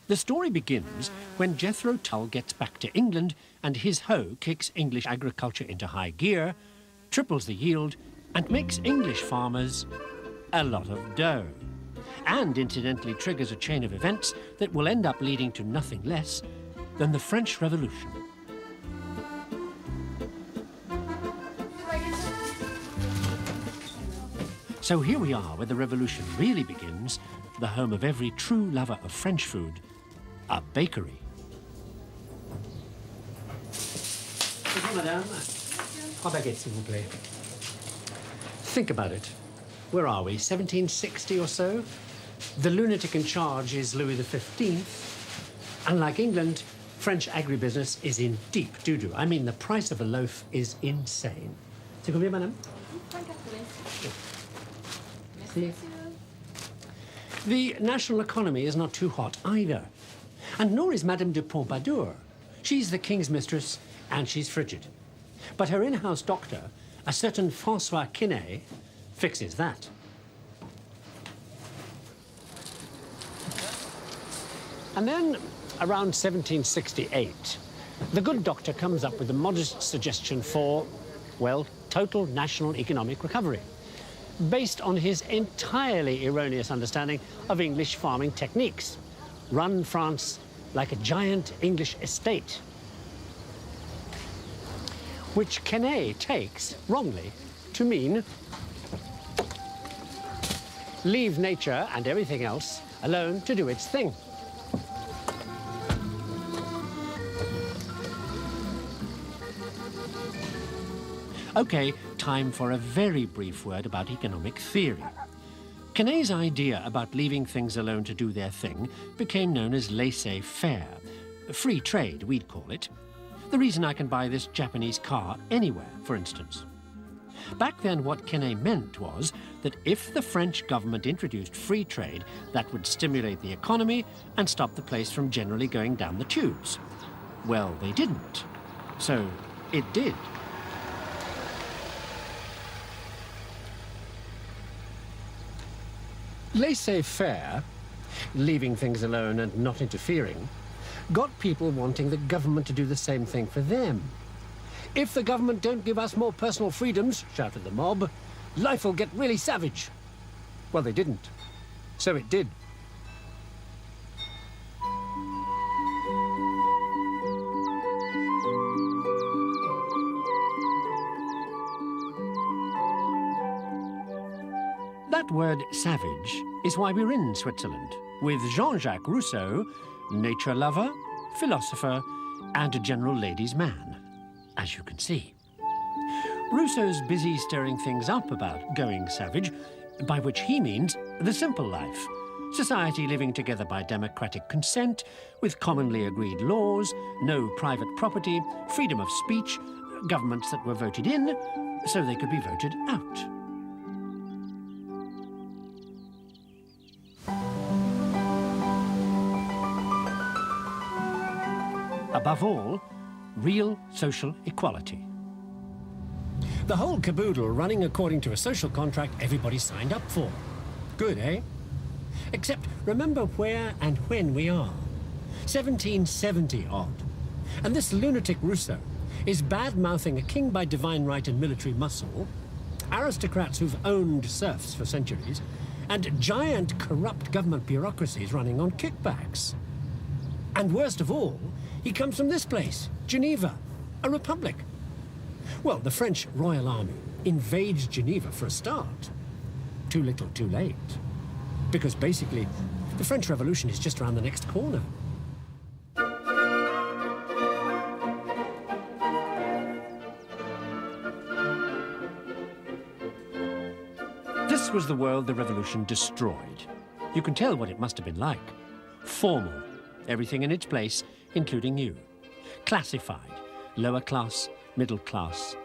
The story begins when Jethro Tull gets back to England and his hoe kicks English agriculture into high gear, triples the yield, and makes English farmers a lot of dough. And incidentally triggers a chain of events that will end up leading to nothing less than the French Revolution. So here we are where the revolution really begins, the home of every true lover of French food, a bakery. Bonjour, madame. 3 baguettes, s'il vous plaît. Think about it. Where are we, 1760 or so? The lunatic in charge is Louis XV. Unlike England, French agribusiness is in deep doo-doo. I mean, the price of a loaf is insane. C'est combien, madame? See? The national economy is not too hot either. And nor is Madame de Pompadour. She's the king's mistress, and she's frigid. But her in-house doctor, a certain Francois Quesnay, fixes that. And then, around 1768, the good doctor comes up with a modest suggestion for, well, total national economic recovery, based on his entirely erroneous understanding of English farming techniques. Run France like a giant English estate, which Quesnay takes, wrongly, to mean leave nature and everything else alone to do its thing. Okay, time for a very brief word about economic theory. Quesnay's idea about leaving things alone to do their thing became known as laissez-faire. Free trade, we'd call it. The reason I can buy this Japanese car anywhere, for instance. Back then, what Quesnay meant was that if the French government introduced free trade, that would stimulate the economy and stop the place from generally going down the tubes. Well, they didn't. So it did. Laissez-faire, leaving things alone and not interfering, got people wanting the government to do the same thing for them. If the government don't give us more personal freedoms, shouted the mob, life will get really savage. Well, they didn't. So it did. That word savage is why we're in Switzerland, with Jean-Jacques Rousseau, nature lover, philosopher, and a general ladies' man, as you can see. Rousseau's busy stirring things up about going savage, by which he means the simple life. Society living together by democratic consent, with commonly agreed laws, no private property, freedom of speech, governments that were voted in, so they could be voted out. Above all, real social equality. The whole caboodle running according to a social contract everybody signed up for. Good, eh? Except remember where and when we are. 1770 odd. And this lunatic Rousseau is bad-mouthing a king by divine right and military muscle, aristocrats who've owned serfs for centuries, and giant corrupt government bureaucracies running on kickbacks. And worst of all, he comes from this place, Geneva, a republic. Well, the French Royal Army invades Geneva for a start. Too little, too late. Because basically, the French Revolution is just around the next corner. This was the world the revolution destroyed. You can tell what it must have been like. Formal, everything in its place, including you. Classified, lower class, middle class,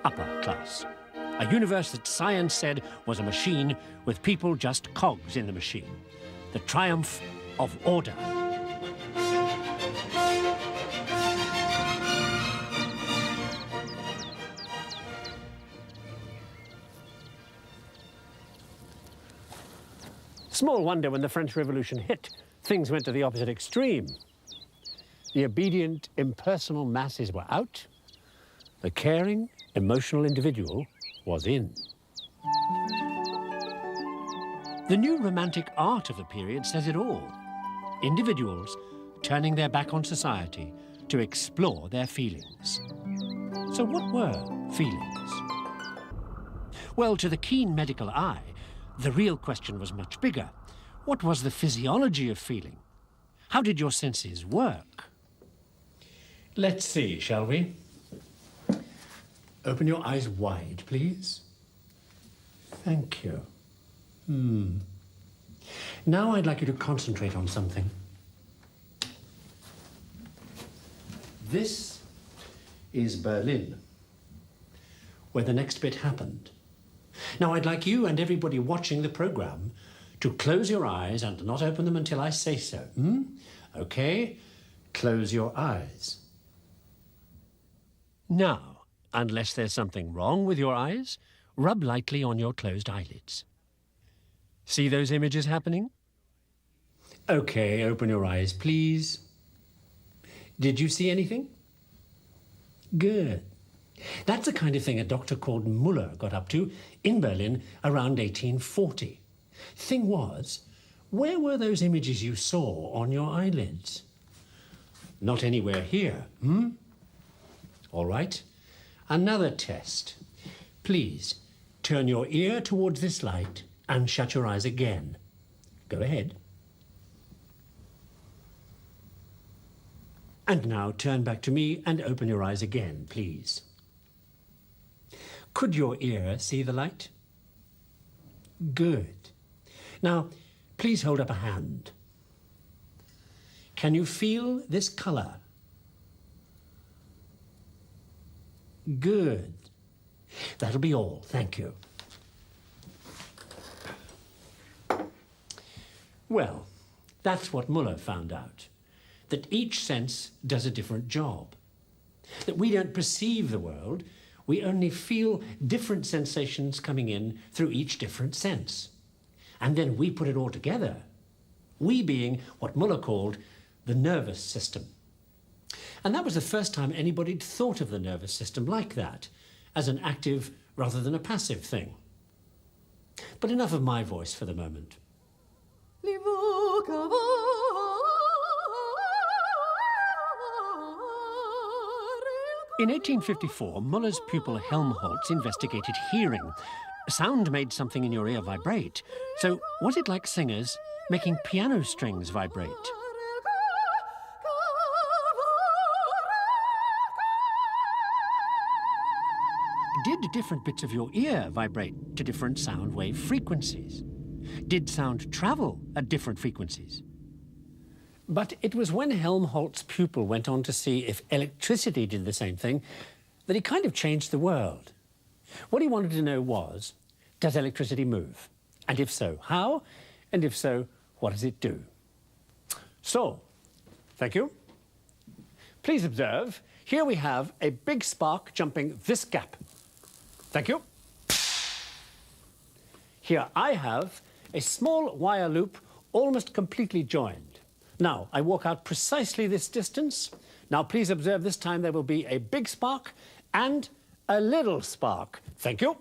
upper class. A universe that science said was a machine with people just cogs in the machine. The triumph of order. Small wonder when the French Revolution hit, things went to the opposite extreme. The obedient, impersonal masses were out. The caring, emotional individual was in. The new romantic art of the period says it all. Individuals turning their back on society to explore their feelings. So what were feelings? Well, to the keen medical eye, the real question was much bigger. What was the physiology of feeling? How did your senses work? Let's see, shall we? Open your eyes wide, please. Thank you. Now I'd like you to concentrate on something. This is Berlin, where the next bit happened. Now I'd like you and everybody watching the program to close your eyes and not open them until I say so. Okay, close your eyes. Now, unless there's something wrong with your eyes, rub lightly on your closed eyelids. See those images happening? Okay, open your eyes, please. Did you see anything? Good. That's the kind of thing a doctor called Muller got up to in Berlin around 1840. Thing was, where were those images you saw on your eyelids? Not anywhere here, All right. Another test. Please, turn your ear towards this light and shut your eyes again. Go ahead. And now turn back to me and open your eyes again, please. Could your ear see the light? Good. Now, please hold up a hand. Can you feel this color? Good. That'll be all. Thank you. Well, that's what Muller found out. That each sense does a different job. That we don't perceive the world, we only feel different sensations coming in through each different sense. And then we put it all together. We being what Muller called the nervous system. And that was the first time anybody'd thought of the nervous system like that, as an active rather than a passive thing. But enough of my voice for the moment. In 1854, Muller's pupil Helmholtz investigated hearing. Sound made something in your ear vibrate. So was it like singers making piano strings vibrate? Did different bits of your ear vibrate to different sound wave frequencies? Did sound travel at different frequencies? But it was when Helmholtz's pupil went on to see if electricity did the same thing that he kind of changed the world. What he wanted to know was, does electricity move? And if so, how? And if so, what does it do? So, thank you. Please observe, here we have a big spark jumping this gap. Thank you. Here I have a small wire loop almost completely joined. Now, I walk out precisely this distance. Now, please observe this time there will be a big spark and a little spark. Thank you.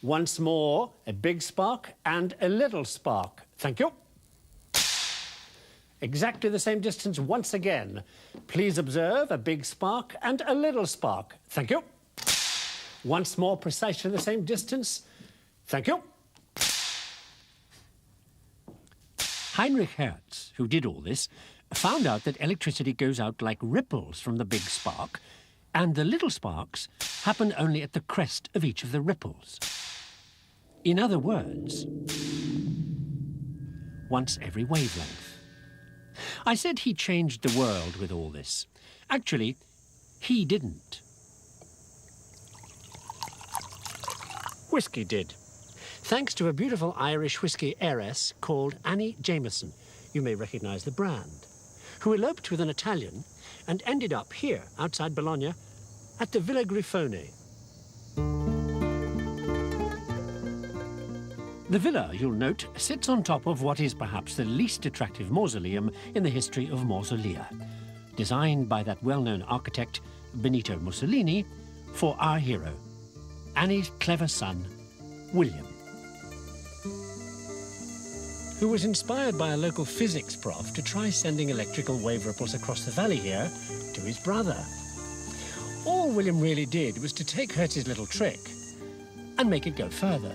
Once more, a big spark and a little spark. Thank you. Exactly the same distance once again. Please observe a big spark and a little spark. Thank you. Once more, precisely the same distance. Thank you. Heinrich Hertz, who did all this, found out that electricity goes out like ripples from the big spark, and the little sparks happen only at the crest of each of the ripples. In other words, once every wavelength. I said he changed the world with all this. Actually, he didn't. Whiskey did. Thanks to a beautiful Irish whiskey heiress called Annie Jameson, you may recognize the brand, who eloped with an Italian and ended up here, outside Bologna, at the Villa Grifone. The villa, you'll note, sits on top of what is perhaps the least attractive mausoleum in the history of mausolea, designed by that well-known architect Benito Mussolini for our hero, Annie's clever son, William, who was inspired by a local physics prof to try sending electrical wave ripples across the valley here to his brother. All William really did was to take Hertz's little trick and make it go further.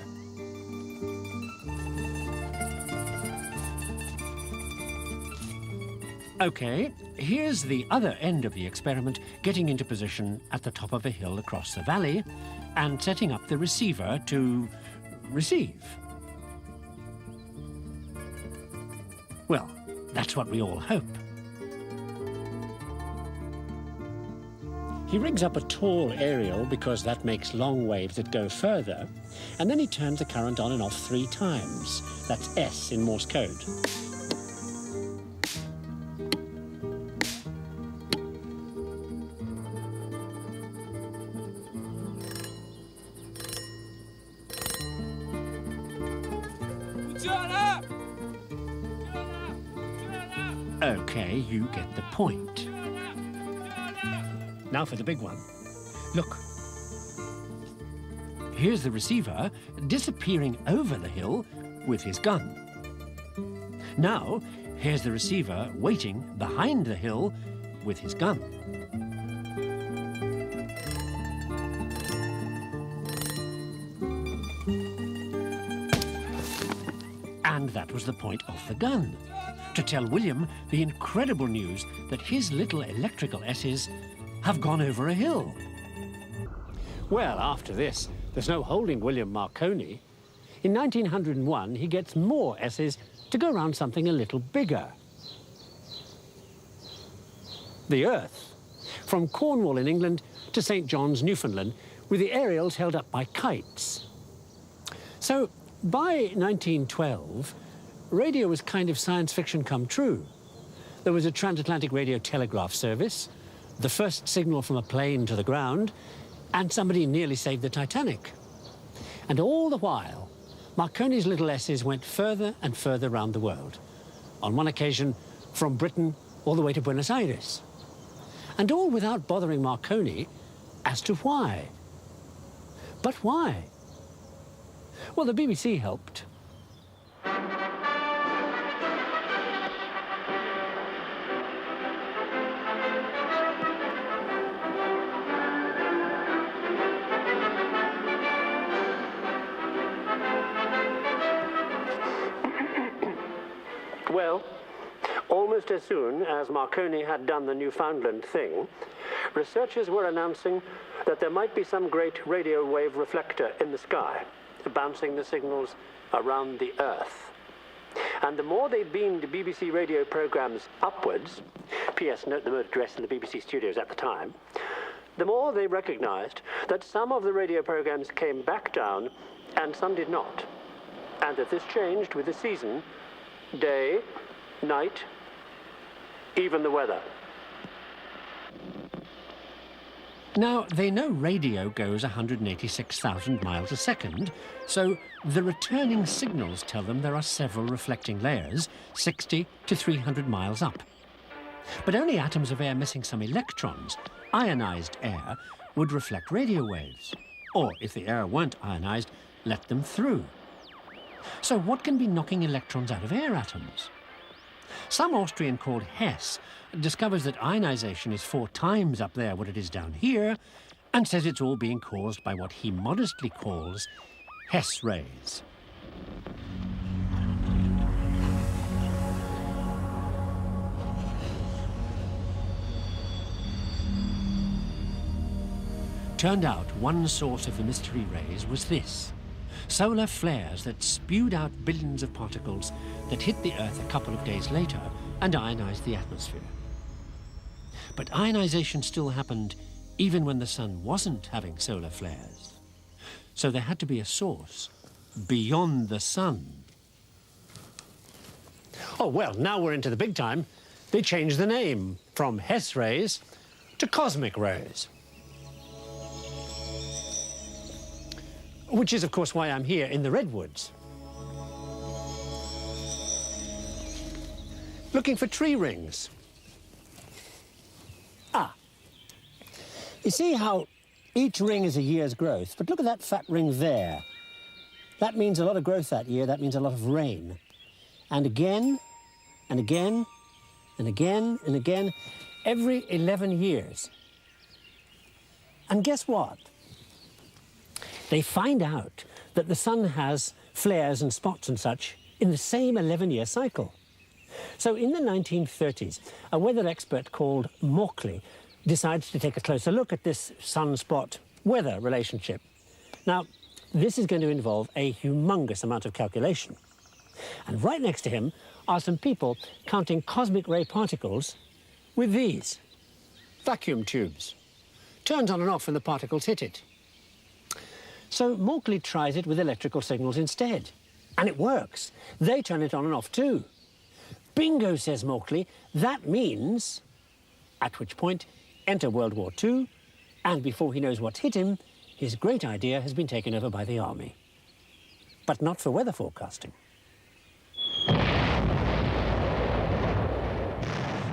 OK, here's the other end of the experiment, getting into position at the top of a hill across the valley and setting up the receiver to receive. Well, that's what we all hope. He rigs up a tall aerial because that makes long waves that go further, and then he turns the current on and off 3 times. That's S in Morse code. OK, you get the point. Now for the big one. Look. Here's the receiver disappearing over the hill with his gun. Now, here's the receiver waiting behind the hill with his gun. And that was the point of the gun, to tell William the incredible news that his little electrical S's have gone over a hill. Well, after this, there's no holding William Marconi. In 1901, he gets more S's to go round something a little bigger. The Earth, from Cornwall in England to St. John's, Newfoundland, with the aerials held up by kites. So, by 1912, radio was kind of science fiction come true. There was a transatlantic radio telegraph service, the first signal from a plane to the ground, and somebody nearly saved the Titanic. And all the while, Marconi's little S's went further and further round the world. On one occasion, from Britain all the way to Buenos Aires. And all without bothering Marconi as to why. But why? Well, the BBC helped. Well, almost as soon as Marconi had done the Newfoundland thing, researchers were announcing that there might be some great radio wave reflector in the sky, bouncing the signals around the Earth. And the more they beamed BBC radio programs upwards, P.S. note the mode address in the BBC studios at the time, the more they recognized that some of the radio programs came back down and some did not, and that this changed with the season, day, night, even the weather. Now, they know radio goes 186,000 miles a second, so the returning signals tell them there are several reflecting layers, 60 to 300 miles up. But only atoms of air missing some electrons, ionized air, would reflect radio waves. Or, if the air weren't ionized, let them through. So what can be knocking electrons out of air atoms? Some Austrian called Hess discovers that ionization is 4 times up there what it is down here, and says it's all being caused by what he modestly calls Hess rays. Turned out one source of the mystery rays was this: solar flares that spewed out billions of particles that hit the Earth a couple of days later and ionized the atmosphere. But ionization still happened even when the sun wasn't having solar flares. So there had to be a source beyond the sun. Oh, well, now we're into the big time. They changed the name from Hess rays to cosmic rays. Which is, of course, why I'm here in the Redwoods. looking for tree rings. Ah. You see how each ring is a year's growth, but look at that fat ring there. That means a lot of growth that year, that means a lot of rain. And again, and again, and again, and again, every 11 years. And guess what? They find out that the sun has flares and spots and such in the same 11-year cycle. So in the 1930s, a weather expert called Mauchly decides to take a closer look at this sun-spot-weather relationship. Now, this is going to involve a humongous amount of calculation. And right next to him are some people counting cosmic ray particles with these vacuum tubes. Turns on and off when the particles hit it. So Mauchly tries it with electrical signals instead. And it works. They turn it on and off too. Bingo, says Mauchly. That means, at which point, enter World War II, and before he knows what's hit him, his great idea has been taken over by the army. But not for weather forecasting.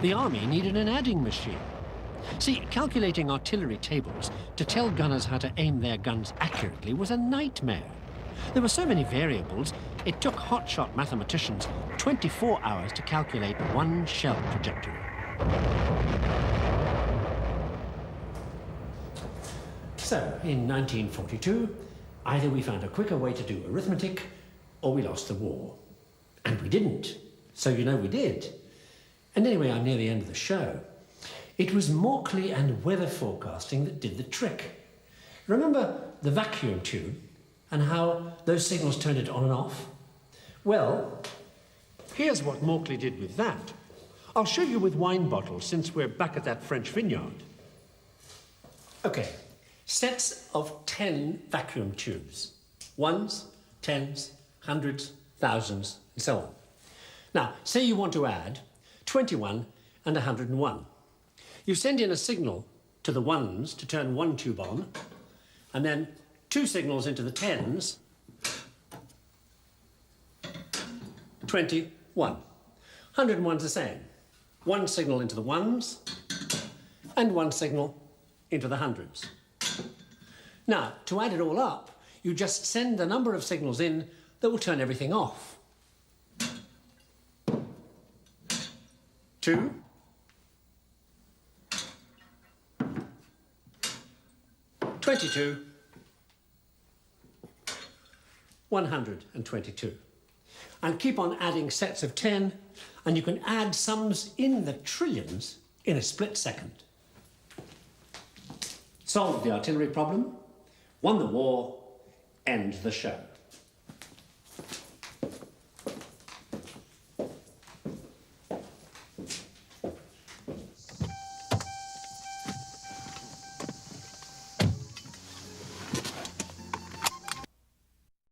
The army needed an adding machine. See, calculating artillery tables to tell gunners how to aim their guns accurately was a nightmare. There were so many variables, it took hotshot mathematicians 24 hours to calculate one shell trajectory. So, in 1942, either we found a quicker way to do arithmetic, or we lost the war. And we didn't. So you know we did. And anyway, I'm near the end of the show. It was Mauchly and weather forecasting that did the trick. Remember the vacuum tube and how those signals turned it on and off? Well, here's what Mauchly did with that. I'll show you with wine bottles since we're back at that French vineyard. Okay, sets of 10 vacuum tubes. Ones, tens, hundreds, thousands, and so on. Now, say you want to add 21 and 101. You send in a signal to the ones to turn one tube on, and then 2 signals into the tens, 21. 101's the same. 1 signal into the ones, and 1 signal into the hundreds. Now, to add it all up, you just send the number of signals in that will turn everything off. 2, 22, 122. And keep on adding sets of 10, and you can add sums in the trillions in a split second. Solve the artillery problem, won the war, end the show.